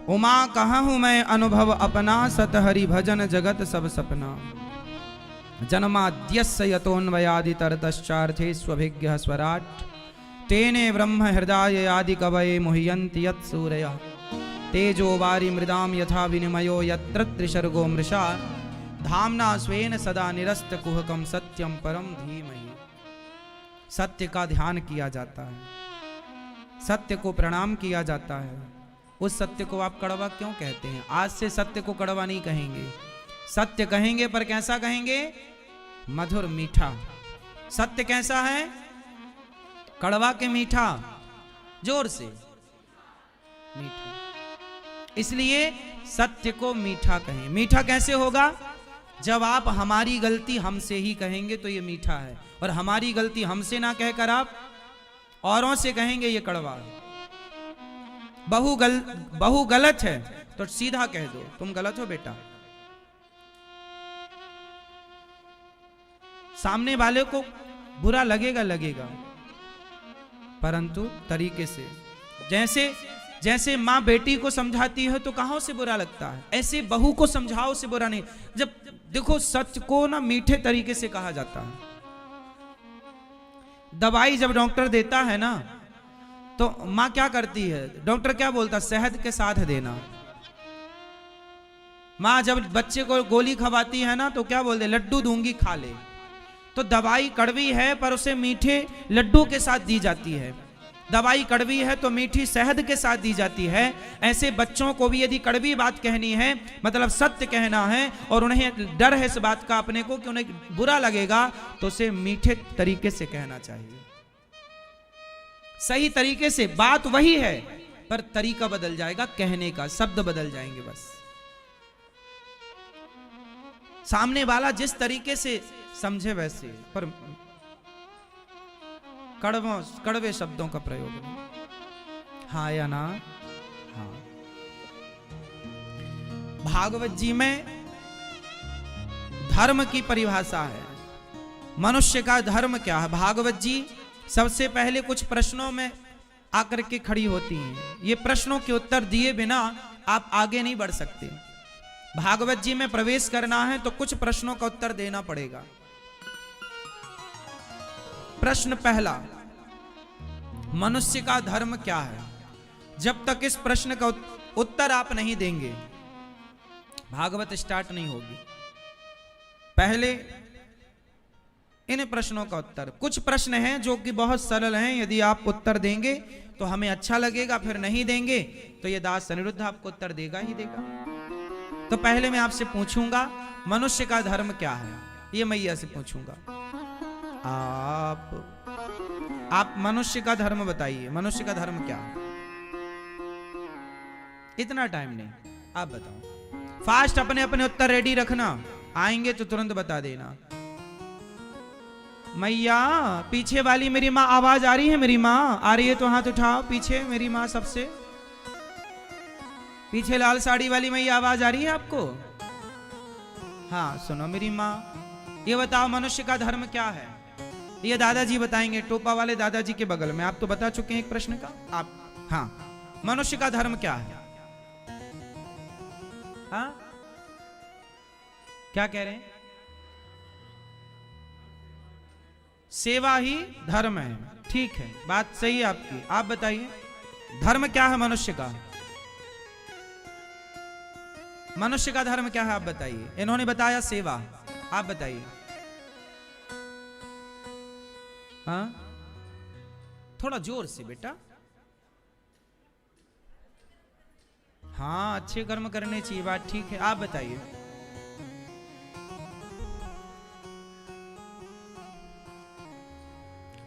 उमा कहूँ मैं अनुभव अपना, सत हरि भजन जगत सब सपना। जन्माद्यस्य यतोऽन्वयादि तरतश्चार्थे स्वभिज्ञः स्वराट्, तेने ब्रह्म हृदय आदि कवये मुह्यन्ति यत्सूरयः। तेजो वारि मृदाम यथा विनिमयो यत्र त्रिसर्गो मृषा, धाम्ना स्वेन सदा निरस्त कुहकम सत्यम परम धीमहि। सत्य का ध्यान किया जाता है, सत्य को प्रणाम किया जाता है। उस सत्य को आप कड़वा क्यों कहते हैं? आज से सत्य को कड़वा नहीं कहेंगे, सत्य कहेंगे, पर कैसा कहेंगे? मधुर मीठा। सत्य कैसा है? कड़वा के मीठा? जोर से मीठा। इसलिए सत्य को मीठा कहें। मीठा कैसे होगा? जब आप हमारी गलती हमसे ही कहेंगे तो ये मीठा है, और हमारी गलती हमसे ना कहकर आप औरों से कहेंगे, ये कड़वा है। बहू गलत है तो सीधा कह दो, तुम गलत हो बेटा। सामने वाले को बुरा लगेगा, परंतु तरीके से। जैसे माँ बेटी को समझाती है तो कहां से बुरा लगता है, ऐसे बहू को समझाओ से बुरा नहीं। जब देखो सत्य को ना मीठे तरीके से कहा जाता है। दवाई जब डॉक्टर देता है ना, तो माँ क्या करती है? डॉक्टर क्या बोलता? शहद के साथ देना। माँ जब बच्चे को गोली खवाती है ना, तो क्या बोलते? लड्डू दूंगी खा ले। तो दवाई कड़वी है पर उसे मीठे लड्डू के साथ दी जाती है। दवाई कड़वी है तो मीठी शहद के साथ दी जाती है। ऐसे बच्चों को भी यदि कड़वी बात कहनी है, मतलब सत्य कहना है, और उन्हें डर है इस बात का अपने को कि उन्हें बुरा लगेगा, तो उसे मीठे तरीके से कहना चाहिए। सही तरीके से। बात वही है पर तरीका बदल जाएगा कहने का, शब्द बदल जाएंगे बस। सामने वाला जिस तरीके से समझे वैसे, पर कड़वे शब्दों का प्रयोग नहीं। हाँ या ना? हाँ। भागवत जी में धर्म की परिभाषा है। मनुष्य का धर्म क्या है? भागवत जी सबसे पहले कुछ प्रश्नों में आकर के खड़ी होती हैं। ये प्रश्नों के उत्तर दिए बिना आप आगे नहीं बढ़ सकते। भागवत जी में प्रवेश करना है तो कुछ प्रश्नों का उत्तर देना पड़ेगा। प्रश्न पहला, मनुष्य का धर्म क्या है? जब तक इस प्रश्न का उत्तर आप नहीं देंगे, भागवत स्टार्ट नहीं होगी। पहले इन प्रश्नों का उत्तर। कुछ प्रश्न हैं जो कि बहुत सरल हैं, यदि आप उत्तर देंगे तो हमें अच्छा लगेगा, फिर नहीं देंगे तो ये दास अनिरुद्ध आपको उत्तर देगा ही देगा। तो पहले मैं आपसे पूछूंगा, मनुष्य का धर्म क्या है? ये मैया से पूछूंगा। आप मनुष्य का धर्म बताइए। मनुष्य का धर्म क्या है? इतना टाइम नहीं, आप बताओ। फास्ट अपने अपने उत्तर रेडी रखना, आएंगे तो तुरंत बता देना। मैया, पीछे वाली मेरी माँ आवाज आ रही है? मेरी माँ आ रही है तो हाथ उठाओ। पीछे मेरी माँ, सबसे पीछे लाल साड़ी वाली मैया आवाज आ रही है आपको? हाँ सुनो मेरी माँ, ये बताओ मनुष्य का धर्म क्या है? ये दादाजी बताएंगे, टोपा वाले दादाजी के बगल में। आप तो बता चुके हैं एक प्रश्न का। आप, हाँ, मनुष्य का धर्म क्या है? हाँ, क्या कह रहे हैं? सेवा ही धर्म है। ठीक है, बात सही है आपकी। आप बताइए धर्म क्या है मनुष्य का? मनुष्य का धर्म क्या है आप बताइए। इन्होंने बताया सेवा, आप बताइए। हाँ, थोड़ा जोर से बेटा। हाँ, अच्छे कर्म करने चाहिए, बात ठीक है। आप बताइए।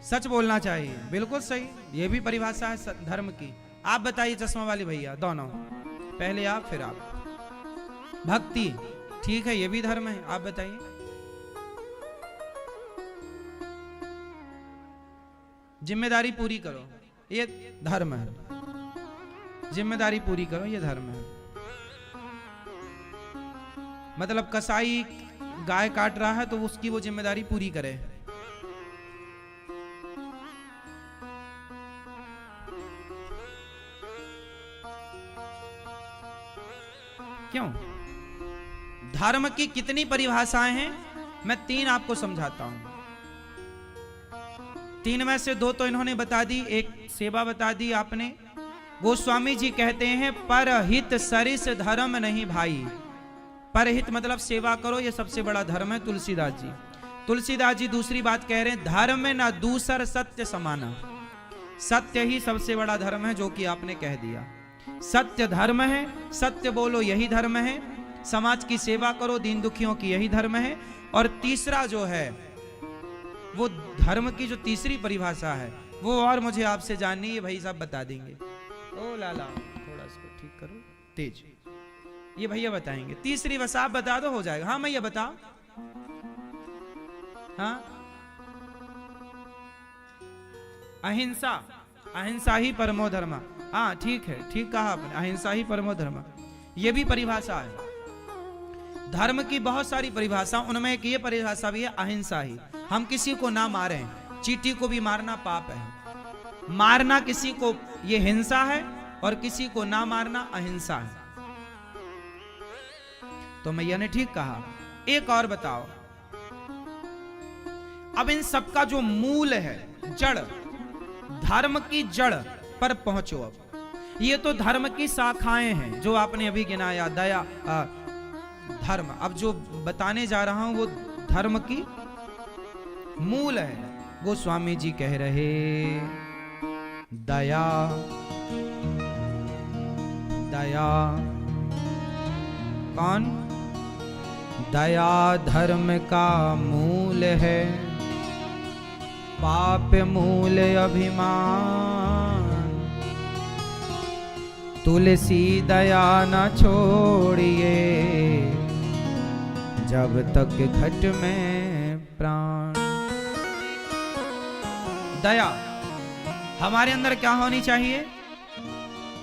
सच बोलना चाहिए, बिल्कुल सही। ये भी परिभाषा है धर्म की। आप बताइए चश्मा वाली भैया, दोनों, पहले आप फिर आप। भक्ति, ठीक है, ये भी धर्म है। आप बताइए। जिम्मेदारी पूरी करो, ये धर्म है। जिम्मेदारी पूरी करो, ये धर्म है। मतलब कसाई गाय काट रहा है तो उसकी वो जिम्मेदारी पूरी करे। क्यों? धर्म की कितनी परिभाषाएं हैं, मैं 3 आपको समझाता हूं। 3 में से 2 तो इन्होंने बता दी, एक सेवा बता दी आपने। गोस्वामी जी कहते हैं परहित सरिस धर्म नहीं भाई। परहित मतलब सेवा करो, ये सबसे बड़ा धर्म है। तुलसीदास जी दूसरी बात कह रहे हैं, धर्म न दूसर सत्य समाना। सत्य ही सबसे बड़ा धर्म है, जो कि आपने कह दिया। सत्य धर्म है, सत्य बोलो यही धर्म है। समाज की सेवा करो, दीन दुखियों की यही धर्म है। और तीसरा जो है वो धर्म की जो तीसरी परिभाषा है वो और मुझे आपसे जाननी है, भाई साहब बता देंगे। ओ लाला थोड़ा इसको ठीक करो, तेज। ये भैया बताएंगे। तीसरी बस आप बता दो, हो जाएगा। हाँ भैया बताओ। हाँ, अहिंसा। अहिंसा ही परमो धर्म। हाँ ठीक है, ठीक कहा आपने, अहिंसा ही परमो धर्म। ये भी परिभाषा है। धर्म की बहुत सारी परिभाषा, उनमें एक ये परिभाषा भी है, अहिंसा ही। हम किसी को ना मारें। चींटी को भी मारना पाप है। मारना किसी को ये हिंसा है, और किसी को ना मारना अहिंसा है। तो मैया ने ठीक कहा। एक और बताओ। अब इन सबका जो मूल है, जड़, धर्म की जड़ पर पहुंचो। अब ये तो धर्म की शाखाएं हैं जो आपने अभी गिनाया, दया, धर्म। अब जो बताने जा रहा हूं वो धर्म की मूल है। गोस्वामी जी कह रहे, दया दया कौन? दया धर्म का मूल है, पाप मूल अभिमान। तुलसी दया न छोड़िए, जब तक घट में प्राण। दया हमारे अंदर क्या होनी चाहिए?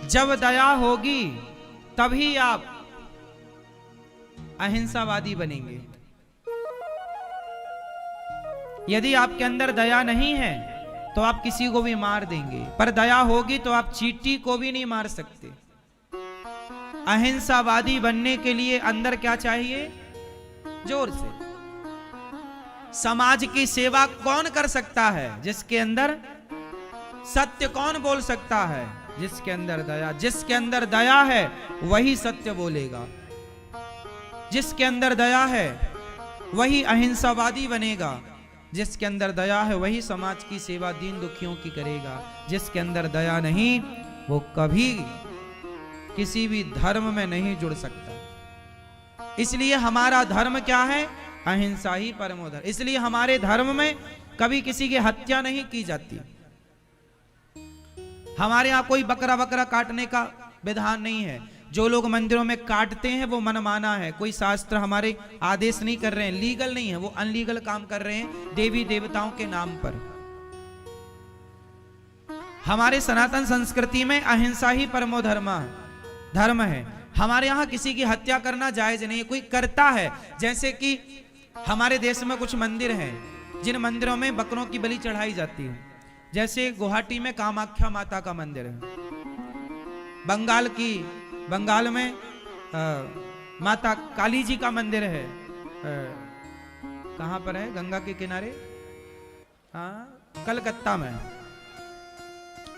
जब दया होगी तभी आप अहिंसावादी बनेंगे। यदि आपके अंदर दया नहीं है तो आप किसी को भी मार देंगे, पर दया होगी तो आप चींटी को भी नहीं मार सकते। अहिंसावादी बनने के लिए अंदर क्या चाहिए? जोर से। समाज की सेवा कौन कर सकता है? जिसके अंदर सत्य। कौन बोल सकता है? जिसके अंदर दया। जिसके अंदर दया है वही सत्य बोलेगा। जिसके अंदर दया है वही अहिंसावादी बनेगा। जिसके अंदर दया है वही समाज की सेवा, दीन दुखियों की करेगा। जिसके अंदर दया नहीं, वो कभी किसी भी धर्म में नहीं जुड़ सकता। इसलिए हमारा धर्म क्या है? अहिंसा ही परमो धर्म। इसलिए हमारे धर्म में कभी किसी की हत्या नहीं की जाती। हमारे यहां कोई बकरा बकरा काटने का विधान नहीं है। जो लोग मंदिरों में काटते हैं वो मनमाना है। कोई शास्त्र हमारे आदेश नहीं कर रहे हैं, लीगल नहीं है, वो अनलीगल काम कर रहे हैं देवी देवताओं के नाम पर। हमारे सनातन संस्कृति में अहिंसा ही परमो धर्म है। हमारे यहाँ किसी की हत्या करना जायज नहीं है। कोई करता है, जैसे कि हमारे देश में कुछ मंदिर हैं जिन मंदिरों में बकरों की बलि चढ़ाई जाती है। जैसे गुवाहाटी में कामाख्या माता का मंदिर है। बंगाल में माता काली जी का मंदिर है। कहां पर है? गंगा के किनारे।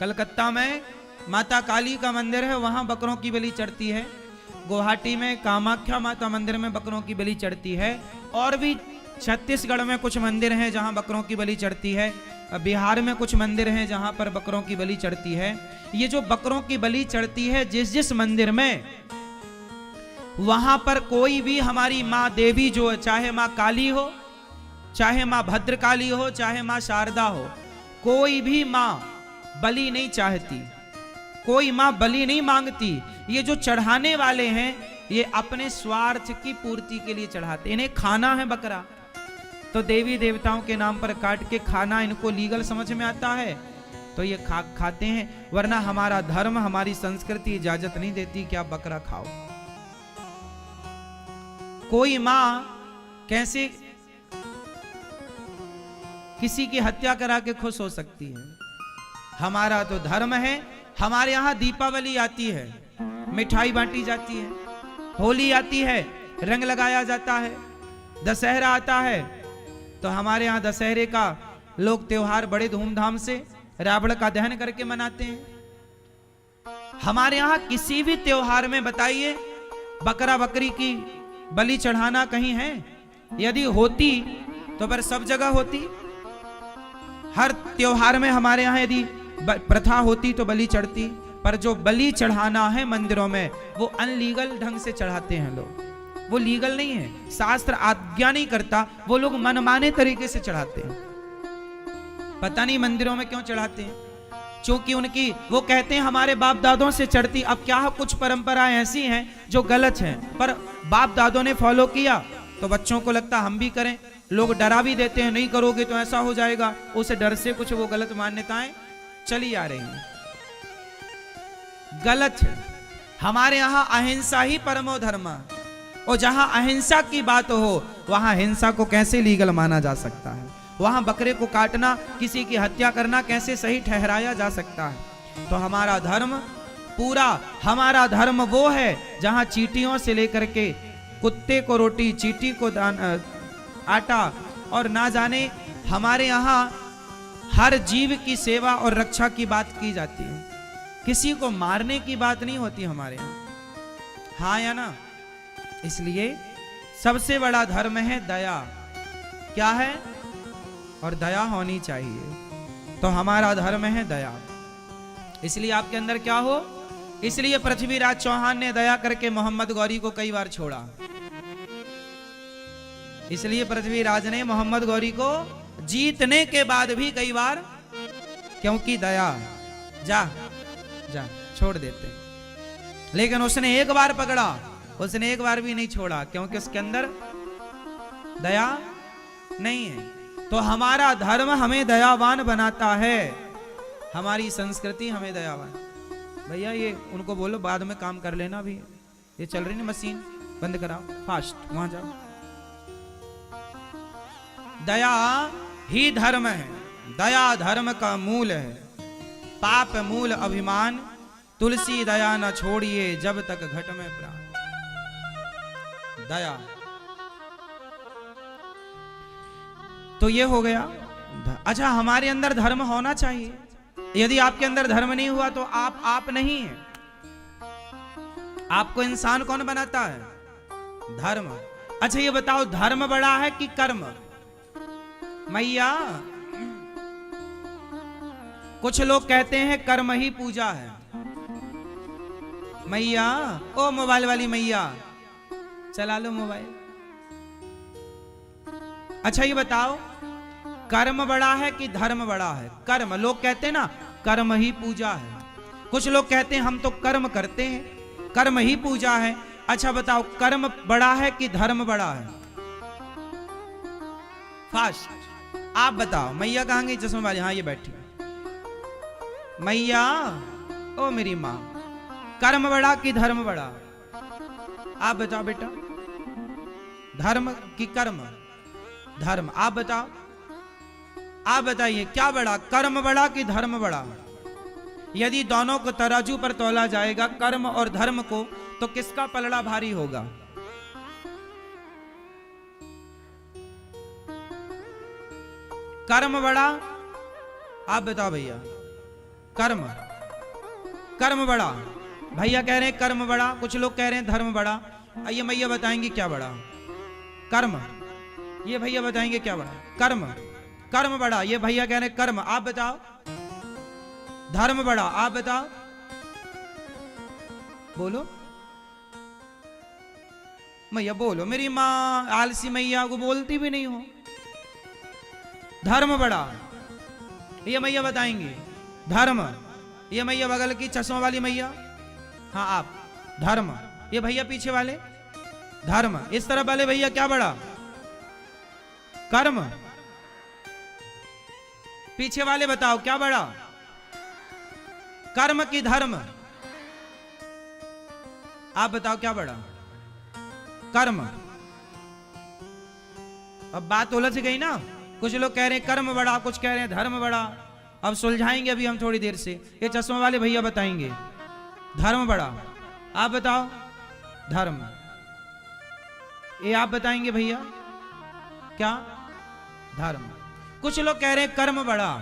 कलकत्ता में माता काली का मंदिर है, वहां बकरों की बलि चढ़ती है। गुवाहाटी में कामाख्या माता मंदिर में बकरों की बलि चढ़ती है। और भी छत्तीसगढ़ में कुछ मंदिर हैं जहां बकरों की बलि चढ़ती है। बिहार में कुछ मंदिर हैं जहां पर बकरों की बलि चढ़ती है। ये जो बकरों की बलि चढ़ती है, जिस मंदिर में, वहां पर कोई भी हमारी माँ देवी जो है, चाहे माँ काली हो, चाहे माँ भद्रकाली हो, चाहे माँ शारदा हो, कोई भी माँ बलि नहीं चाहती, कोई माँ बलि नहीं मांगती। ये जो चढ़ाने वाले हैं ये अपने स्वार्थ की पूर्ति के लिए चढ़ाते। इन्हें खाना है बकरा, तो देवी देवताओं के नाम पर काट के खाना इनको लीगल समझ में आता है तो ये खाते हैं। वरना हमारा धर्म, हमारी संस्कृति इजाजत नहीं देती कि आप बकरा खाओ। कोई मां कैसे किसी की हत्या करा के खुश हो सकती है? हमारा तो धर्म है। हमारे यहां दीपावली आती है, मिठाई बांटी जाती है। होली आती है, रंग लगाया जाता है, दशहरा आता है, तो हमारे यहाँ दशहरे का लोग त्योहार बड़े धूमधाम से रावण का दहन करके मनाते हैं। हमारे यहाँ किसी भी त्योहार में बताइए बकरा बकरी की बलि चढ़ाना कहीं है? यदि होती तो पर सब जगह होती। हर त्योहार में हमारे यहाँ यदि प्रथा होती तो बलि चढ़ती, पर जो बलि चढ़ाना है मंदिरों में वो अनलीगल ढंग से चढ़ाते हैं लोग, वो लीगल नहीं है, शास्त्र आज्ञा नहीं करता, वो लोग मनमाने तरीके से चढ़ाते हैं। पता नहीं मंदिरों में क्यों चढ़ाते हैं, क्योंकि उनकी वो कहते हैं हमारे बाप दादों से चढ़ती। अब क्या कुछ परंपराएं ऐसी हैं जो गलत हैं, पर बाप दादों ने फॉलो किया तो बच्चों को लगता हम भी करें। लोग डरा भी देते हैं, नहीं करोगे तो ऐसा हो जाएगा, उस डर से कुछ वो गलत मान्यताएं चली आ रही हैं, गलत है। हमारे यहाँ अहिंसा ही परमो धर्म, और जहां अहिंसा की बात हो वहां हिंसा को कैसे लीगल माना जा सकता है? वहां बकरे को काटना, किसी की हत्या करना कैसे सही ठहराया जा सकता है? तो हमारा धर्म पूरा, हमारा धर्म वो है जहां चींटियों से लेकर के कुत्ते को रोटी, चींटी को आटा, और ना जाने हमारे यहाँ हर जीव की सेवा और रक्षा की बात की जाती है। किसी को मारने की बात नहीं होती हमारे यहाँ, हाँ या ना? इसलिए सबसे बड़ा धर्म है दया। क्या है? और दया होनी चाहिए, तो हमारा धर्म है दया। इसलिए आपके अंदर क्या हो, इसलिए पृथ्वीराज चौहान ने दया करके मोहम्मद गौरी को कई बार छोड़ा। इसलिए पृथ्वीराज ने मोहम्मद गौरी को जीतने के बाद भी कई बार, क्योंकि दया, जा जा छोड़ देते। लेकिन उसने एक बार पकड़ा, उसने एक बार भी नहीं छोड़ा, क्योंकि उसके अंदर दया नहीं है। तो हमारा धर्म हमें दयावान बनाता है, हमारी संस्कृति हमें दयावान। भैया ये उनको बोलो बाद में काम कर लेना, भी ये चल रही ना मशीन, बंद कराओ, फास्ट वहां जाओ। दया ही धर्म है, दया धर्म का मूल है। पाप मूल अभिमान, तुलसी दया न छोड़िए जब तक घट में प्राण। दया, तो ये हो गया। अच्छा, हमारे अंदर धर्म होना चाहिए। यदि आपके अंदर धर्म नहीं हुआ तो आप नहीं है। आपको इंसान कौन बनाता है? धर्म। अच्छा ये बताओ, धर्म बड़ा है कि कर्म? मैया, कुछ लोग कहते हैं कर्म ही पूजा है। मैया, ओ मोबाइल वाली मैया, चला लो मोबाइल। अच्छा ये बताओ, कर्म बड़ा है कि धर्म बड़ा है? कर्म, लोग कहते हैं ना कर्म ही पूजा है। कुछ लोग कहते हैं हम तो कर्म करते हैं, कर्म ही पूजा है। अच्छा बताओ, कर्म बड़ा है कि धर्म बड़ा है? फास्ट आप बताओ। मैया कहाँ गई चश्मा वाली? हाँ ये बैठी। मैया, ओ मेरी माँ, कर्म बड़ा कि धर्म बड़ा? आप बताओ बेटा, धर्म कि कर्म? धर्म। आप बताओ, आप बताइए क्या बड़ा, कर्म बड़ा कि धर्म बड़ा? यदि दोनों को तराजू पर तौला जाएगा, कर्म और धर्म को, तो किसका पलड़ा भारी होगा? कर्म बड़ा? आप बताओ भैया। कर्म, कर्म बड़ा। भैया कह रहे हैं कर्म बड़ा, कुछ लोग कह रहे हैं धर्म बड़ा। आइए मैया बताएंगे क्या बड़ा? कर्म। ये भैया बताएंगे क्या बड़ा? कर्म। कर्म बड़ा, ये भैया कह रहे हैं कर्म। आप बताओ। धर्म बड़ा, आप बताओ। बोलो मैया, बोलो। मेरी माँ आलसी मैया को बोलती भी नहीं हो। धर्म बड़ा, ये मैया बताएंगे। धर्म, ये मैया बगल की चश्मा वाली मैया, हाँ आप। धर्म, ये भैया पीछे वाले। धर्म, इस तरफ वाले भैया क्या बड़ा? कर्म। पीछे वाले बताओ क्या बड़ा, कर्म की धर्म? आप बताओ क्या बड़ा? कर्म। अब बात उलझ गई ना। कुछ लोग कह रहे हैं कर्म बड़ा, कुछ कह रहे हैं धर्म बड़ा। अब सुलझाएंगे अभी हम थोड़ी देर से। ये चश्मा वाले भैया बताएंगे धर्म बड़ा। आप बताओ। धर्म। ये आप बताएंगे भैया क्या? धर्म। कुछ लोग कह रहे हैं कर्म बड़ा,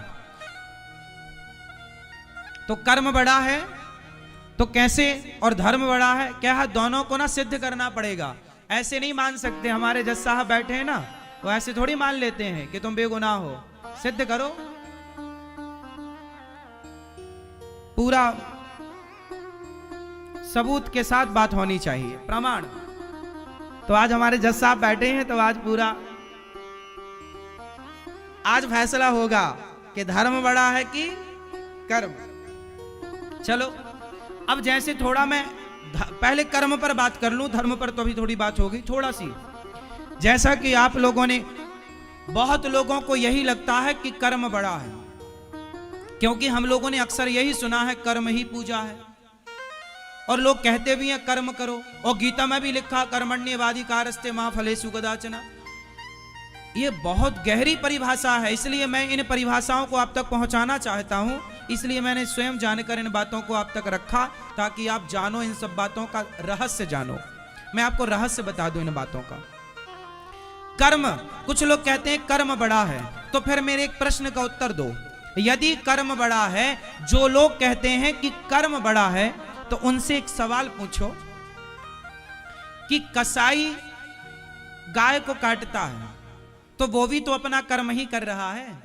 तो कर्म बड़ा है तो कैसे, और धर्म बड़ा है क्या है? दोनों को ना सिद्ध करना पड़ेगा। ऐसे नहीं मान सकते। हमारे जज साहब बैठे हैं ना, वो ऐसे थोड़ी मान लेते हैं कि तुम बेगुनाह हो। सिद्ध करो, पूरा सबूत के साथ बात होनी चाहिए, प्रमाण। तो आज हमारे जज साहब बैठे हैं, तो आज पूरा आज फैसला होगा कि धर्म बड़ा है कि कर्म। चलो अब जैसे थोड़ा मैं पहले कर्म पर बात कर लूं, धर्म पर तो अभी थोड़ी बात होगी थोड़ा सी। जैसा कि आप लोगों ने, बहुत लोगों को यही लगता है कि कर्म बड़ा है, क्योंकि हम लोगों ने अक्सर यही सुना है कर्म ही पूजा है, और लोग कहते भी हैं कर्म करो, और गीता में भी लिखा कर्मण्येवाधिकारस्ते मा फलेषु कदाचन। ये बहुत गहरी परिभाषा है, इसलिए मैं इन परिभाषाओं को आप तक पहुंचाना चाहता हूं। इसलिए मैंने स्वयं जानकर इन बातों को आप तक रखा, ताकि आप जानो, इन सब बातों का रहस्य जानो। मैं आपको रहस्य बता दूं इन बातों का। कर्म, कुछ लोग कहते हैं कर्म बड़ा है, तो फिर मेरे एक प्रश्न का उत्तर दो। यदि कर्म बड़ा है, जो लोग कहते हैं कि कर्म बड़ा है, तो उनसे एक सवाल पूछो कि कसाई गाय को काटता है, तो वो भी तो अपना कर्म ही कर रहा है।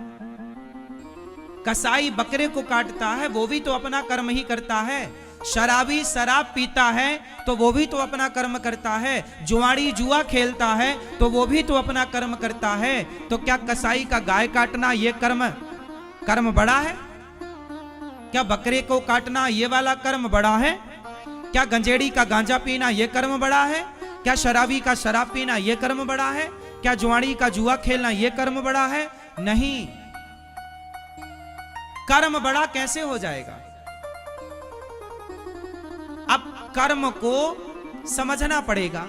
कसाई बकरे को काटता है, वो भी तो अपना कर्म ही करता है। शराबी शराब पीता है, तो वो भी तो अपना कर्म करता है। जुआड़ी जुआ खेलता है, तो वो भी तो अपना कर्म करता है। तो क्या कसाई का गाय काटना ये कर्म बड़ा है? क्या बकरे को काटना ये वाला कर्म बड़ा है? क्या गंजेड़ी का गांजा पीना ये कर्म बड़ा है? क्या शराबी का शराब पीना ये कर्म बड़ा है? क्या जुआड़ी का जुआ खेलना ये कर्म बड़ा है? नहीं। कर्म बड़ा कैसे हो जाएगा? अब कर्म को समझना पड़ेगा।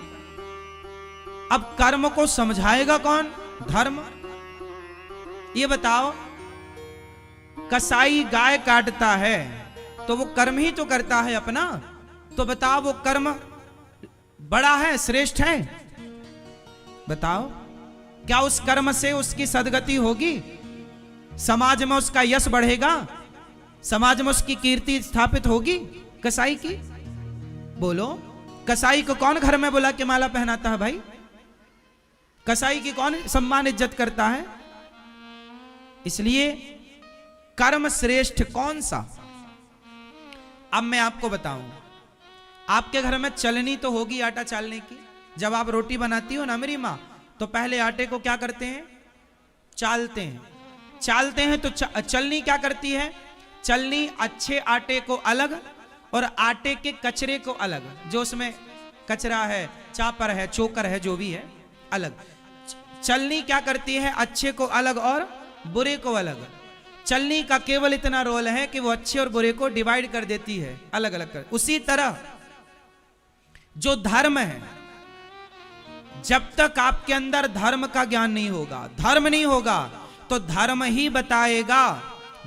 अब कर्म को समझाएगा कौन? धर्म। ये बताओ, कसाई गाय काटता है, तो वो कर्म ही तो करता है अपना। तो बताओ, वो कर्म बड़ा है, श्रेष्ठ है? बताओ, क्या उस कर्म से उसकी सदगति होगी? समाज में उसका यश बढ़ेगा? समाज में उसकी कीर्ति स्थापित होगी कसाई की? बोलो, कसाई को कौन घर में बुला के माला पहनाता है भाई? कसाई की कौन सम्मान इज्जत करता है? इसलिए कर्म श्रेष्ठ कौन सा? अब मैं आपको बताऊं, आपके घर में चलनी तो होगी आटा चालने की। जब आप रोटी बनाती हो ना मेरी माँ, तो पहले आटे को क्या करते हैं? चालते हैं। चालते हैं तो चलनी क्या करती है? चलनी अच्छे आटे को अलग और आटे के कचरे को अलग, जो उसमें कचरा है, चापर है, चोकर है, जो भी है, अलग। चलनी क्या करती है? अच्छे को अलग और बुरे को अलग। चलनी का केवल इतना रोल है कि वो अच्छे और बुरे को डिवाइड कर देती है, अलग अलग कर। उसी तरह जो धर्म है, जब तक आपके अंदर धर्म का ज्ञान नहीं होगा, धर्म नहीं होगा, तो धर्म ही बताएगा,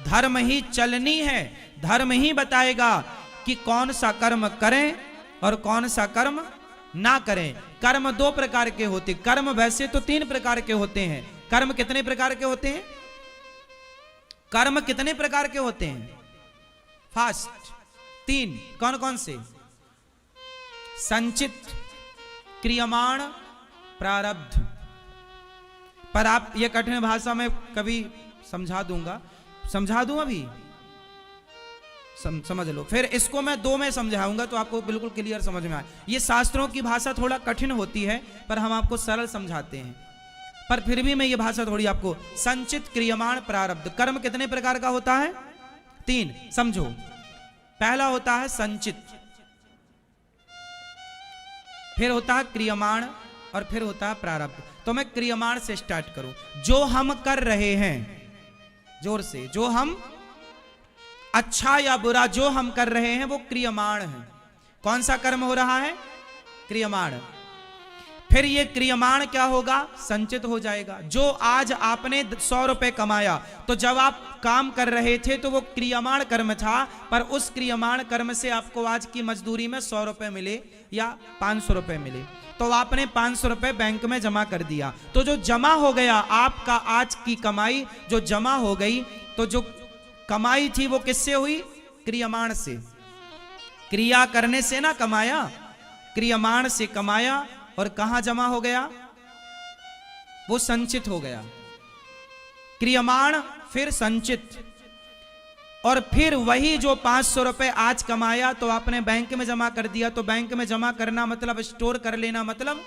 धर्म ही चलनी है, धर्म ही बताएगा कि कौन सा कर्म करें और कौन सा कर्म ना करें। कर्म दो प्रकार के होते, कर्म वैसे तो 3 प्रकार के होते हैं। कर्म कितने प्रकार के होते हैं? कर्म कितने प्रकार के होते हैं? फास्ट 3। कौन कौन से? संचित, क्रियमाण, प्रारब्ध। पर आप ये कठिन भाषा में कभी समझा दूं अभी समझ लो, फिर इसको मैं 2 में समझाऊंगा तो आपको बिल्कुल क्लियर समझ में आए। ये शास्त्रों की भाषा थोड़ा कठिन होती है, पर हम आपको सरल समझाते हैं। पर फिर भी मैं ये भाषा थोड़ी आपको, संचित, क्रियमाण, प्रारब्ध। कर्म कितने प्रकार का होता है? 3। समझो, पहला होता है संचित, फिर होता है क्रियमाण, और फिर होता है प्रारब्ध। तो मैं क्रियमाण से स्टार्ट करूं। जो हम कर रहे हैं, जोर से, जो हम अच्छा या बुरा जो हम कर रहे हैं वो क्रियमाण है। कौन सा कर्म हो रहा है? क्रियमाण। फिर ये क्रियमाण क्या होगा, संचित हो जाएगा। जो आज आपने 100 रुपए कमाया, तो जब आप काम कर रहे थे तो वो क्रियमाण कर्म था, पर उस क्रियमाण कर्म से आपको आज की मजदूरी में 100 रुपए मिले या 500 रुपए मिले, तो आपने 500 रुपए बैंक में जमा कर दिया। तो जो जमा हो गया आपका आज की कमाई जो जमा हो गई, तो जो कमाई थी वो किससे हुई, क्रियमाण से। क्रिया करने से ना कमाया, क्रियमाण से कमाया, और कहां जमा हो गया, वो संचित हो गया। क्रियमाण फिर संचित, और फिर वही जो 500 रुपए आज कमाया तो आपने बैंक में जमा कर दिया। तो बैंक में जमा करना मतलब स्टोर कर लेना, मतलब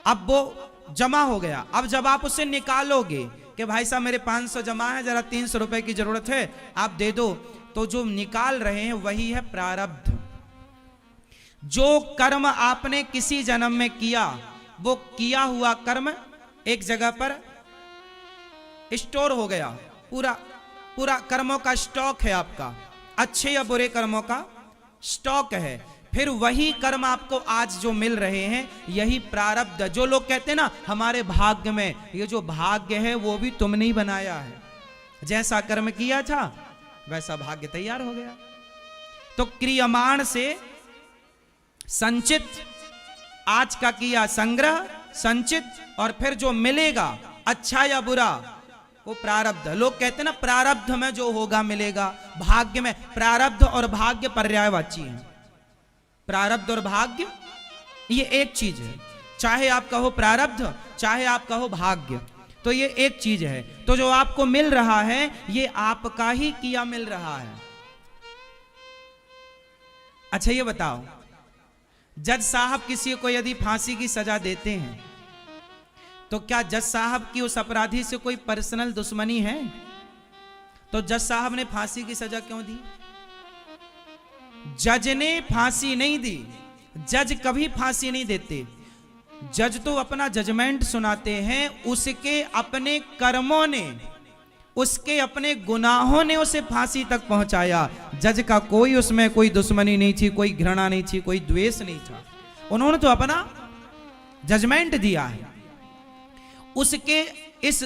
अब वो जमा हो गया। अब जब आप उसे निकालोगे कि भाई साहब मेरे 500 जमा है, जरा 300 रुपए की जरूरत है, आप दे दो, तो जो निकाल रहे हैं वही है प्रारब्ध। जो कर्म आपने किसी जन्म में किया, वो किया हुआ कर्म एक जगह पर स्टोर हो गया, पूरा कर्मों का स्टॉक है आपका, अच्छे या बुरे कर्मों का स्टॉक है। फिर वही कर्म आपको आज जो मिल रहे हैं, यही प्रारब्ध। जो लोग कहते हैं ना हमारे भाग्य में, ये जो भाग्य है वो भी तुमने ही बनाया है, जैसा कर्म किया था वैसा भाग्य तैयार हो गया। तो क्रियमाण से संचित, आज का किया संग्रह संचित, और फिर जो मिलेगा अच्छा या बुरा वो प्रारब्ध। लोग कहते हैं ना प्रारब्ध में जो होगा मिलेगा, भाग्य में। प्रारब्ध और भाग्य पर्यायवाची हैं। प्रारब्ध और भाग्य ये एक चीज है, चाहे आप कहो प्रारब्ध चाहे आप कहो भाग्य, तो ये एक चीज है। तो जो आपको मिल रहा है ये आपका ही किया मिल रहा है। अच्छा ये बताओ, जज साहब किसी को यदि फांसी की सजा देते हैं, तो क्या जज साहब की उस अपराधी से कोई पर्सनल दुश्मनी है? तो जज साहब ने फांसी की सजा क्यों दी? जज ने फांसी नहीं दी, जज कभी फांसी नहीं देते। जज तो अपना जजमेंट सुनाते हैं, उसके अपने कर्मों ने, उसके अपने गुनाहों ने उसे फांसी तक पहुंचाया। जज का कोई उसमें कोई दुश्मनी नहीं थी, कोई घृणा नहीं थी, कोई द्वेष नहीं था। उन्होंने तो अपना जजमेंट दिया है। उसके इस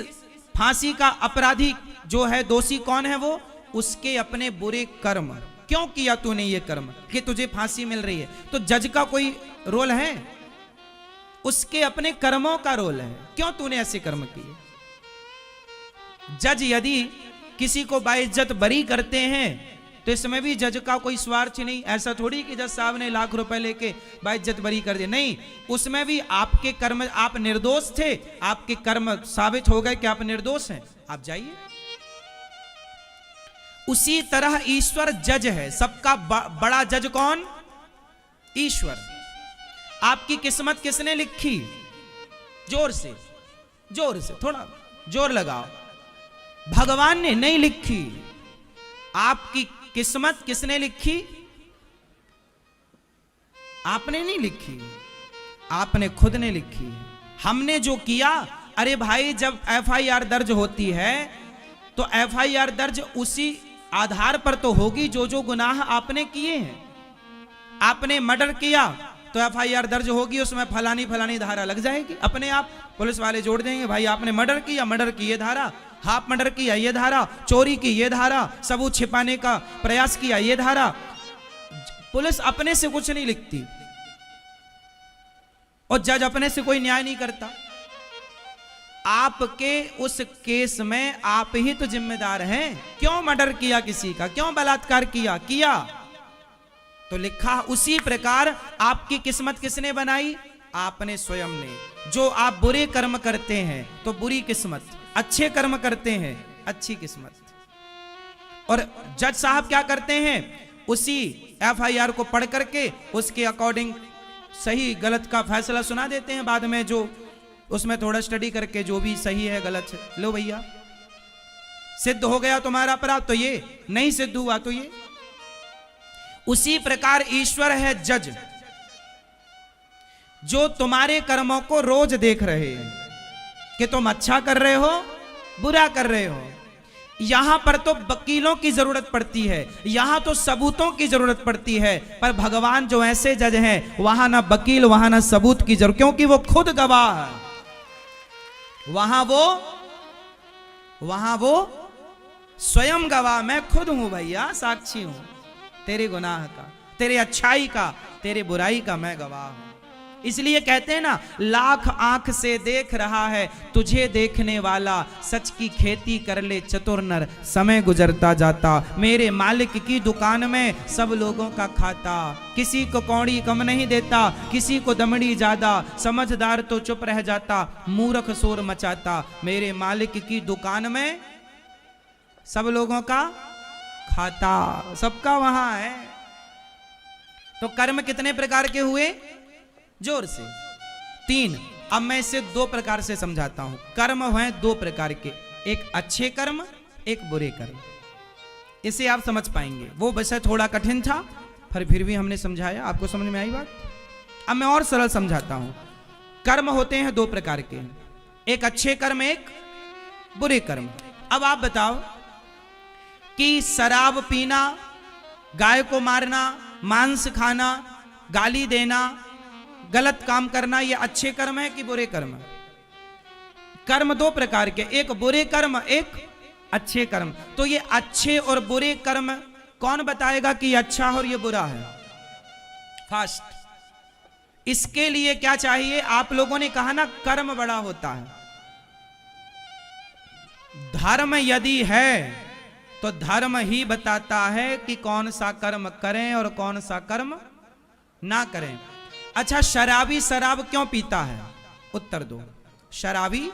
फांसी का अपराधी जो है, दोषी कौन है वो? उसके अपने बुरे कर्म। क्यों किया तूने ये कर्म कि तुझे फांसी मिल रही है? तो जज का कोई रोल है? उसके अपने कर्मों का रोल है। क्यों तूने ऐसे कर्म किए? जज यदि किसी को बाइज्जत बरी करते हैं तो इसमें भी जज का कोई स्वार्थ नहीं। ऐसा थोड़ी कि जज साहब ने लाख रुपए लेके बाइज्जत बरी कर दिया, नहीं। उसमें भी आपके कर्म, आप निर्दोष थे, आपके कर्म साबित हो गए कि आप निर्दोष हैं, आप जाइए। उसी तरह ईश्वर जज है। सबका बड़ा जज कौन? ईश्वर। आपकी किस्मत किसने लिखी? जोर से, जोर से, थोड़ा जोर लगाओ। भगवान ने नहीं लिखी। आपकी किस्मत किसने लिखी? आपने नहीं लिखी, आपने खुद ने लिखी। हमने जो किया, अरे भाई जब एफआईआर दर्ज होती है तो एफआईआर दर्ज उसी आधार पर तो होगी जो जो गुनाह आपने किए हैं। आपने मर्डर किया तो एफआईआर दर्ज होगी, उसमें फलानी फलानी धारा लग जाएगी। अपने आप पुलिस वाले जोड़ देंगे, भाई आपने मर्डर किया, मर्डर की ये धारा, हाफ मर्डर किया ये धारा, चोरी की ये धारा, सबूत छिपाने का प्रयास किया ये धारा। पुलिस अपने से कुछ नहीं लिखती और जज अपने से कोई न्याय नहीं करता। आपके उस केस में आप ही तो जिम्मेदार हैं। क्यों मर्डर किया किसी का, क्यों बलात्कार किया तो लिखा। उसी प्रकार आपकी किस्मत किसने बनाई? आपने स्वयं ने। जो आप बुरे कर्म करते हैं तो बुरी किस्मत, अच्छे कर्म करते हैं अच्छी किस्मत। और जज साहब क्या करते हैं? उसी एफआईआर को पढ़ करके उसके अकॉर्डिंग सही गलत का फैसला सुना देते हैं। बाद में जो उसमें थोड़ा स्टडी करके जो भी सही है गलत है, लो भैया सिद्ध हो गया तुम्हारा अपराध तो ये, नहीं सिद्ध हुआ तो ये। उसी प्रकार ईश्वर है जज, जो तुम्हारे कर्मों को रोज देख रहे हैं कि तुम अच्छा कर रहे हो बुरा कर रहे हो। यहां पर तो वकीलों की जरूरत पड़ती है, यहां तो सबूतों की जरूरत पड़ती है, पर भगवान जो ऐसे जज हैं वहां ना वकील वहां ना सबूत की जरूरत, क्योंकि वो खुद गवाह है। वहां वो स्वयं गवाह, मैं खुद हूं भैया, साक्षी हूं तेरे गुनाह का, तेरे अच्छाई का, तेरे बुराई का मैं गवाह हूं। इसलिए कहते हैं ना, लाख आंख से देख रहा है तुझे देखने वाला, सच की खेती कर ले चतुर नर, समय गुजरता जाता, मेरे मालिक की दुकान में सब लोगों का खाता, किसी को कौड़ी कम नहीं देता, किसी को दमड़ी ज्यादा, समझदार तो चुप रह जाता, मूर्ख शोर मचाता, मेरे मालिक की दुकान में सब लोगों का खाता, सबका वहां है। तो कर्म कितने प्रकार के हुए? जोर से 3। अब मैं इसे 2 प्रकार से समझाता हूं। कर्म हैं 2 प्रकार के, एक अच्छे कर्म, एक बुरे कर्म। इसे आप समझ पाएंगे। वो विषय थोड़ा कठिन था, पर फिर भी हमने समझाया, आपको समझ में आई बात। अब मैं और सरल समझाता हूं। कर्म होते हैं 2 प्रकार के, एक अच्छे कर्म, एक बुरे कर्म। अब आप बताओ कि शराब पीना, गाय को मारना, मांस खाना, गाली देना, गलत काम करना, ये अच्छे कर्म है कि बुरे कर्म? कर्म 2 प्रकार के, एक बुरे कर्म, एक अच्छे कर्म। तो ये अच्छे और बुरे कर्म कौन बताएगा कि ये अच्छा है और ये बुरा है? फर्स्ट, इसके लिए क्या चाहिए? आप लोगों ने कहा ना कर्म बड़ा होता है। धर्म यदि है तो धर्म ही बताता है कि कौन सा कर्म करें और कौन सा कर्म ना करें। अच्छा, शराबी शराब क्यों पीता है? उत्तर दो। शराबी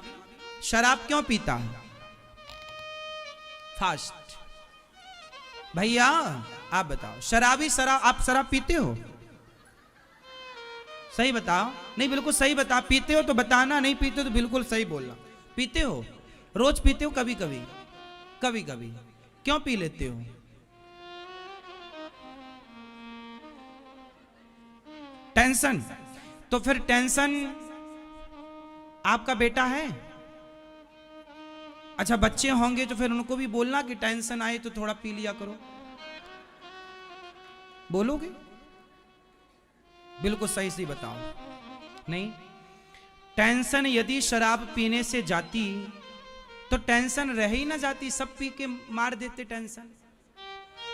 शराब क्यों पीता है? फास्ट भैया आप बताओ, शराबी शराब, आप शराब पीते हो? सही बताओ। नहीं, बिल्कुल सही बता। पीते हो तो बताना, नहीं पीते हो तो बिल्कुल सही बोलना। पीते हो? रोज पीते हो? कभी कभी? कभी कभी। क्यों पी लेते हो? टेंशन। तो फिर टेंशन आपका बेटा है? अच्छा, बच्चे होंगे तो फिर उनको भी बोलना कि टेंशन आए तो थोड़ा पी लिया करो। बोलोगे? बिल्कुल सही से बताओ। नहीं, टेंशन यदि शराब पीने से जाती तो टेंशन रह ही ना जाती, सब पी के मार देते टेंशन।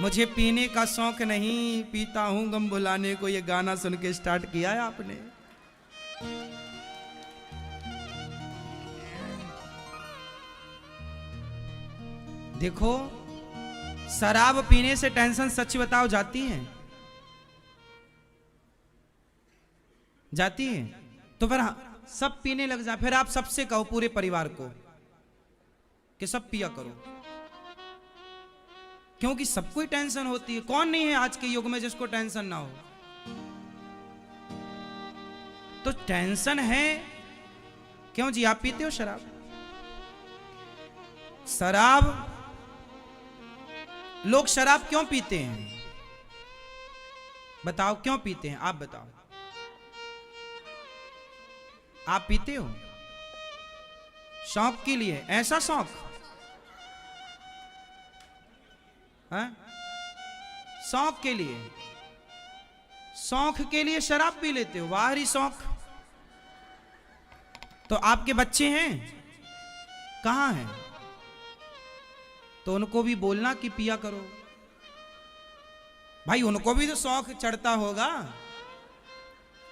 मुझे पीने का शौक नहीं, पीता हूं गम भुलाने को, ये गाना सुन के स्टार्ट किया है आपने। देखो, शराब पीने से टेंशन सच बताओ जाती है? जाती है? तो फिर सब पीने लग जा। फिर आप सबसे कहो, पूरे परिवार को, कि सब पिया करो, क्योंकि सबको ही टेंशन होती है। कौन नहीं है आज के युग में जिसको टेंशन ना हो? तो टेंशन है क्यों जी? आप पीते हो शराब? शराब, लोग शराब क्यों पीते हैं? बताओ क्यों पीते हैं? आप बताओ। आप पीते हो शौक के लिए? ऐसा शौक? हाँ? शौक के लिए, शौक के लिए शराब पी लेते हो? बाहरी शौक। तो आपके बच्चे हैं? कहां हैं? तो उनको भी बोलना कि पिया करो भाई, उनको भी तो शौक चढ़ता होगा।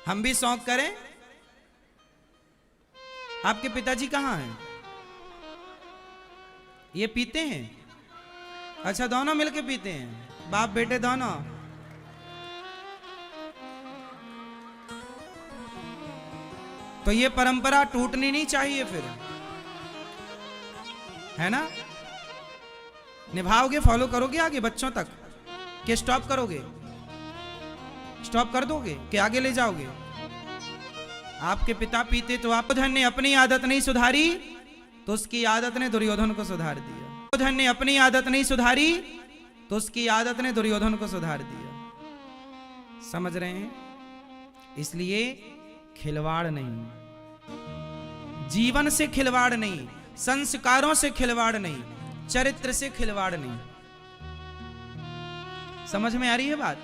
हम भी शौक करें। आपके पिताजी कहां हैं? ये पीते हैं? अच्छा, दोनों मिलके पीते हैं, बाप बेटे दोनों? तो ये परंपरा टूटनी नहीं चाहिए फिर, है ना? निभाओगे, फॉलो करोगे आगे बच्चों तक, कि स्टॉप करोगे? स्टॉप कर दोगे कि आगे ले जाओगे? आपके पिता पीते तो आप, दुर्योधन ने अपनी आदत नहीं सुधारी तो उसकी आदत ने दुर्योधन को सुधार दिया। दुर्योधन ने अपनी आदत नहीं सुधारी तो उसकी आदत ने दुर्योधन को सुधार दिया। समझ रहे हैं? इसलिए खिलवाड़ नहीं, जीवन से खिलवाड़ नहीं, संस्कारों से खिलवाड़ नहीं, चरित्र से खिलवाड़ नहीं। समझ में आ रही है बात?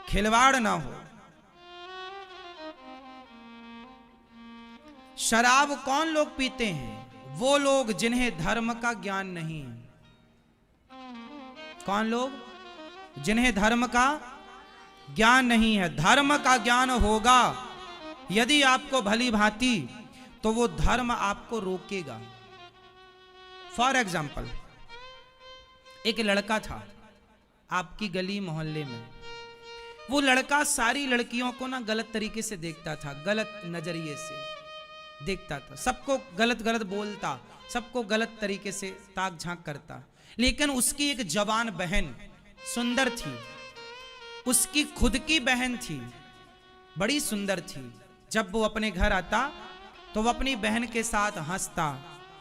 खिलवाड़ ना हो। शराब कौन लोग पीते हैं? वो लोग जिन्हें धर्म का ज्ञान नहीं है। कौन लोग? जिन्हें धर्म का ज्ञान नहीं है। धर्म का ज्ञान होगा यदि आपको भली भांति, तो वो धर्म आपको रोकेगा। फॉर एग्जाम्पल, एक लड़का था आपकी गली मोहल्ले में। वो लड़का सारी लड़कियों को ना गलत तरीके से देखता था, गलत नजरिए से देखता था, सबको गलत गलत बोलता, सबको गलत तरीके से ताक झांक करता। लेकिन उसकी एक जवान बहन सुंदर थी, उसकी खुद की बहन थी, बड़ी सुंदर थी। जब वो अपने घर आता तो वो अपनी बहन के साथ हंसता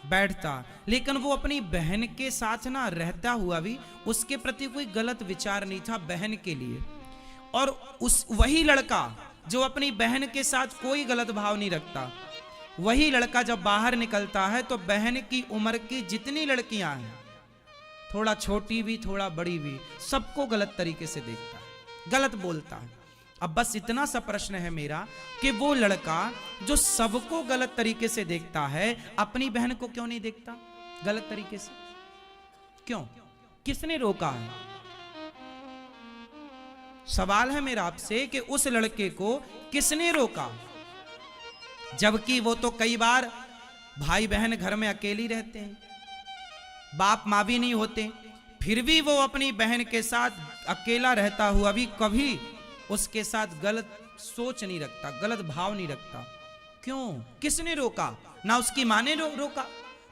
बैठता, लेकिन वो अपनी बहन के साथ ना रहता हुआ भी उसके प्रति कोई गलत विचार नहीं था बहन के लिए। और वही लड़का जो अपनी बहन के साथ कोई गलत भाव नहीं रखता, वही लड़का जब बाहर निकलता है तो बहन की उम्र की जितनी लड़कियां हैं, थोड़ा छोटी भी थोड़ा बड़ी भी, सबको गलत तरीके से देखता है, गलत बोलता है। अब बस इतना सा प्रश्न है मेरा कि वो लड़का जो सबको गलत तरीके से देखता है, अपनी बहन को क्यों नहीं देखता गलत तरीके से? क्यों? किसने रोका है? सवाल है मेरा आपसे कि उस लड़के को किसने रोका? जबकि वो तो कई बार भाई बहन घर में अकेली रहते हैं, बाप माँ भी नहीं होते, फिर भी वो अपनी बहन के साथ अकेला रहता हुआ भी कभी उसके साथ गलत सोच नहीं रखता, गलत भाव नहीं रखता। क्यों? किसने रोका? ना उसकी माँ ने रोका,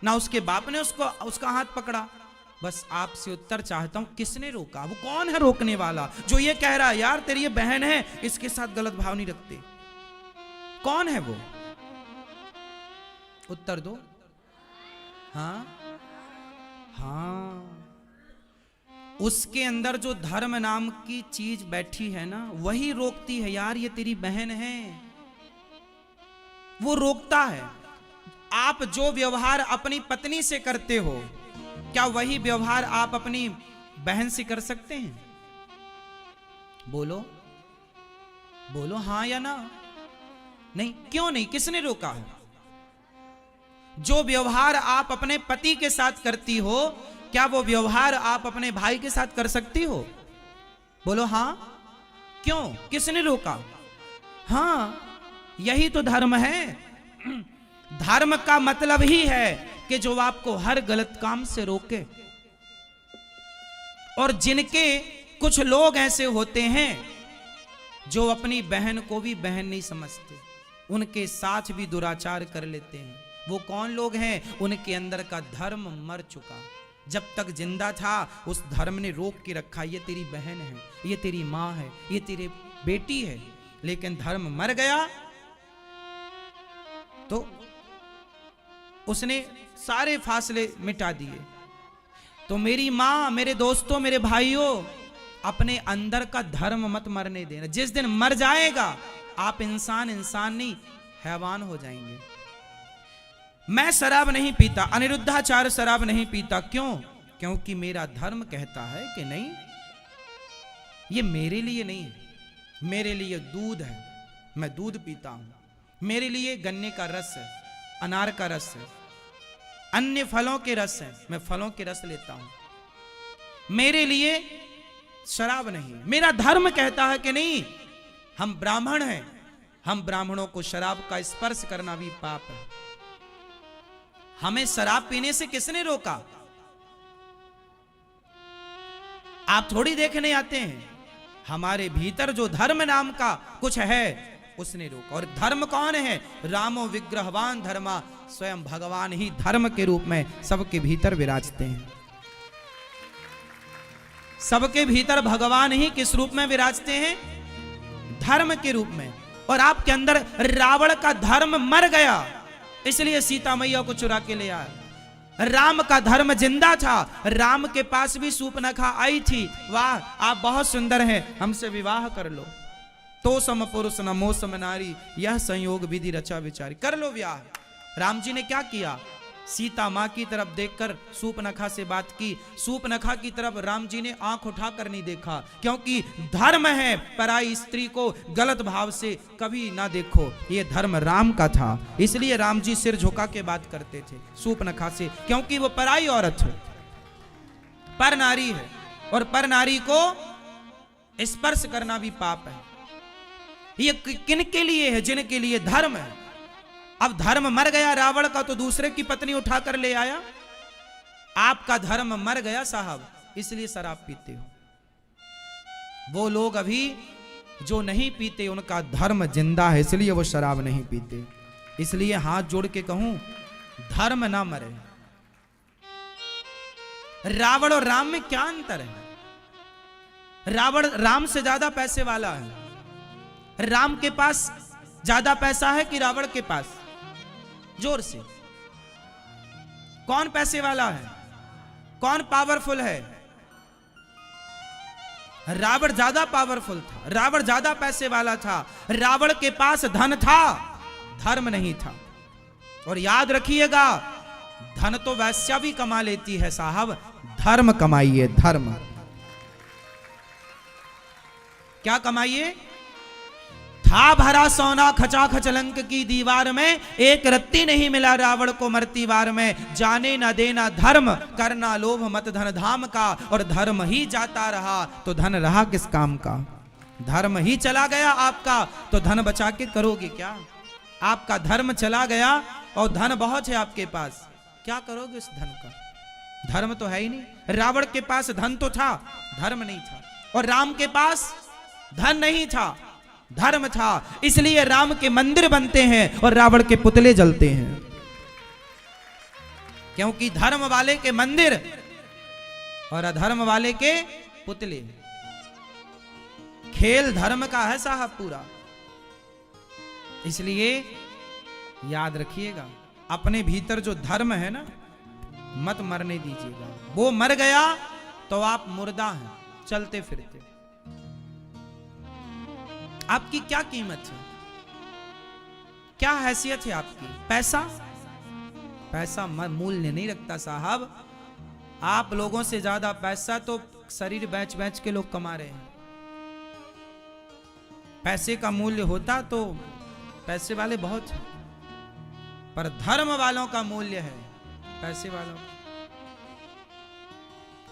ना उसके बाप ने उसका हाथ पकड़ा। बस आपसे उत्तर चाहता हूं, किसने रोका? वो कौन है रोकने वाला जो ये कह रहा है यार तेरी ये बहन है, इसके साथ गलत भाव नहीं रखते? कौन है वो? उत्तर दो। हाँ हाँ, उसके अंदर जो धर्म नाम की चीज बैठी है ना, वही रोकती है यार ये तेरी बहन है, वो रोकता है। आप जो व्यवहार अपनी पत्नी से करते हो, क्या वही व्यवहार आप अपनी बहन से कर सकते हैं? बोलो बोलो, हाँ या ना? नहीं। क्यों नहीं? किसने रोका है? जो व्यवहार आप अपने पति के साथ करती हो, क्या वो व्यवहार आप अपने भाई के साथ कर सकती हो? बोलो हाँ। क्यों? किसने रोका? हाँ, यही तो धर्म है। धर्म का मतलब ही है कि जो आपको हर गलत काम से रोके। और जिनके कुछ लोग ऐसे होते हैं जो अपनी बहन को भी बहन नहीं समझते, उनके साथ भी दुराचार कर लेते हैं। वो कौन लोग हैं? उनके अंदर का धर्म मर चुका। जब तक जिंदा था उस धर्म ने रोक के रखा, ये तेरी बहन है, ये तेरी माँ है, ये तेरी बेटी है। लेकिन धर्म मर गया तो उसने सारे फासले मिटा दिए। तो मेरी माँ, मेरे दोस्तों, मेरे भाइयों, अपने अंदर का धर्म मत मरने देना। जिस दिन मर जाएगा आप इंसान नहीं हैवान हो जाएंगे। मैं शराब नहीं पीता, अनिरुद्धाचार्य शराब नहीं पीता। क्यों? क्योंकि मेरा धर्म कहता है कि नहीं, ये मेरे लिए नहीं है, मेरे लिए दूध है, मैं दूध पीता हूं। मेरे लिए गन्ने का रस है, अनार का रस है, अन्य फलों के रस है, मैं फलों के रस लेता हूं। मेरे लिए शराब नहीं। मेरा धर्म कहता है कि नहीं, हम ब्राह्मण हैं, हम ब्राह्मणों को शराब का स्पर्श करना भी पाप है। हमें शराब पीने से किसने रोका? आप थोड़ी देखने आते हैं, हमारे भीतर जो धर्म नाम का कुछ है उसने रोका। और धर्म कौन है? रामो विग्रहवान धर्मा, स्वयं भगवान ही धर्म के रूप में सबके भीतर विराजते हैं। सबके भीतर भगवान ही किस रूप में विराजते हैं? धर्म के रूप में। और आपके अंदर रावण का धर्म मर गया, इसलिए सीता मैया को चुरा के ले आया। राम का धर्म जिंदा था, राम के पास भी सूर्पनखा आई थी, वाह आप बहुत सुंदर हैं, हमसे विवाह कर लो। तो सम पुरुष न मोह सम नारी, यह संयोग विधि रचा विचारी। कर लो विवाह। राम जी ने क्या किया? सीता माँ की तरफ देखकर सूपनखा से बात की। सूपनखा की तरफ राम जी ने आंख उठाकर नहीं देखा, क्योंकि धर्म है पराई स्त्री को गलत भाव से कभी ना देखो। ये धर्म राम का था, इसलिए राम जी सिर झुका के बात करते थे सूपनखा से, क्योंकि वो पराई औरत है, पर नारी है, और पर नारी को स्पर्श करना भी पाप है। ये किन के लिए है? जिनके लिए धर्म है। अब धर्म मर गया रावण का, तो दूसरे की पत्नी उठाकर ले आया। आपका धर्म मर गया साहब, इसलिए शराब पीते हो। वो लोग अभी जो नहीं पीते उनका धर्म जिंदा है, इसलिए वो शराब नहीं पीते। इसलिए हाथ जोड़ के कहूं, धर्म ना मरे। रावण और राम में क्या अंतर है? रावण राम से ज्यादा पैसे वाला है। राम के पास ज्यादा पैसा है कि रावण के पास? जोर से, कौन पैसे वाला है? कौन पावरफुल है? रावण ज्यादा पावरफुल था, रावण ज्यादा पैसे वाला था। रावण के पास धन था, धर्म नहीं था। और याद रखिएगा, धन तो वैश्या भी कमा लेती है साहब, धर्म कमाइए। धर्म क्या कमाइए? था भरा सोना खचाखच लंक की दीवार में, एक रत्ती नहीं मिला रावण को मरती वार में। जाने न देना धर्म, करना लोभ मत धन धाम का। और धर्म ही जाता रहा तो धन रहा किस काम का? धर्म ही चला गया आपका तो धन बचा के करोगे क्या? आपका धर्म चला गया और धन बहुत है आपके पास, क्या करोगे उस धन का? धर्म तो है ही नहीं। रावण के पास धन तो था, धर्म नहीं था। और राम के पास धन नहीं था, धर्म था। इसलिए राम के मंदिर बनते हैं और रावण के पुतले जलते हैं, क्योंकि धर्म वाले के मंदिर और अधर्म वाले के पुतले। खेल धर्म का है साहब पूरा। इसलिए याद रखिएगा, अपने भीतर जो धर्म है ना, मत मरने दीजिएगा। वो मर गया तो आप मुर्दा हैं, चलते फिरते। आपकी क्या कीमत है? क्या हैसियत है आपकी? पैसा, पैसा मूल्य नहीं रखता साहब। आप लोगों से ज्यादा पैसा तो शरीर बेच बेच के लोग कमा रहे हैं। पैसे का मूल्य होता तो पैसे वाले बहुत हैं, पर धर्म वालों का मूल्य है पैसे वालों।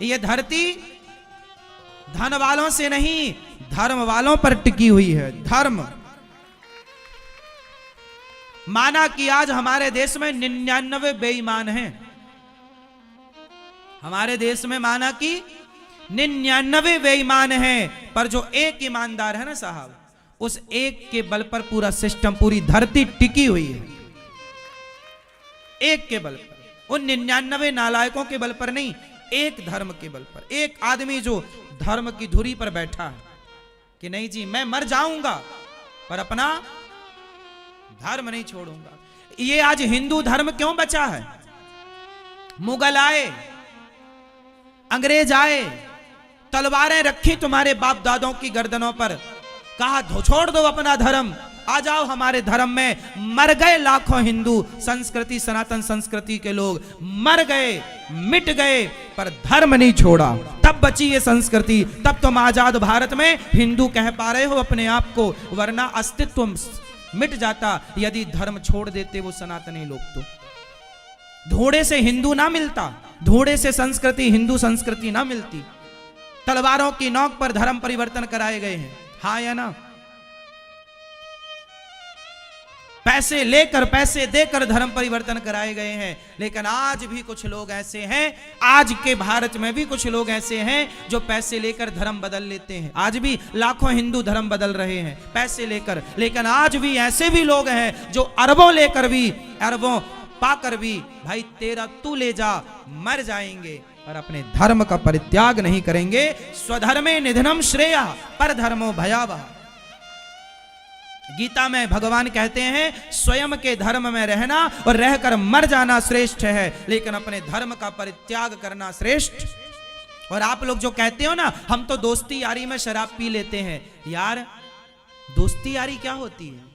ये धरती धन वालों से नहीं, धर्म वालों पर टिकी हुई है। धर्म माना कि आज हमारे देश में 99 बेईमान हैं। हमारे देश में माना कि 99 बेईमान हैं, पर जो एक ईमानदार है ना साहब, उस एक के बल पर पूरा सिस्टम, पूरी धरती टिकी हुई है। एक के बल पर, उन 99 नालायकों के बल पर नहीं, एक धर्म के बल पर। एक आदमी जो धर्म की धुरी पर बैठा है कि नहीं जी मैं मर जाऊंगा पर अपना धर्म नहीं छोड़ूंगा। ये आज हिंदू धर्म क्यों बचा है? मुगल आए, अंग्रेज आए, तलवारें रखी तुम्हारे बाप दादों की गर्दनों पर, कहा छोड़ दो अपना धर्म, आ जाओ हमारे धर्म में। मर गए लाखों हिंदू संस्कृति, सनातन संस्कृति के लोग मर गए, मिट गए, पर धर्म नहीं छोड़ा। तब बची ये संस्कृति, तब तुम आजाद भारत में हिंदू कह पा रहे हो अपने आप को, वरना अस्तित्व मिट जाता यदि धर्म छोड़ देते वो सनातनी लोग। तो धोड़े से हिंदू ना मिलता, धोड़े से संस्कृति, हिंदू संस्कृति ना मिलती। तलवारों की नोक पर धर्म परिवर्तन कराए गए हैं, हाँ या ना? पैसे लेकर, पैसे देकर धर्म परिवर्तन कराए गए हैं। लेकिन आज भी कुछ लोग ऐसे हैं, आज के भारत में भी कुछ लोग ऐसे हैं जो पैसे लेकर धर्म बदल लेते हैं। आज भी लाखों हिंदू धर्म बदल रहे हैं पैसे लेकर। लेकिन आज भी ऐसे भी लोग हैं जो अरबों लेकर भी, अरबों पाकर भी, भाई तेरा तू ले जा, मर जाएंगे और अपने धर्म का परित्याग नहीं करेंगे। स्वधर्मे निधनम श्रेया पर धर्मो भयावह। गीता में भगवान कहते हैं स्वयं के धर्म में रहना और रहकर मर जाना श्रेष्ठ है, लेकिन अपने धर्म का परित्याग करना श्रेष्ठ। और आप लोग जो कहते हो ना हम तो दोस्ती यारी में शराब पी लेते हैं, यार दोस्ती यारी क्या होती है?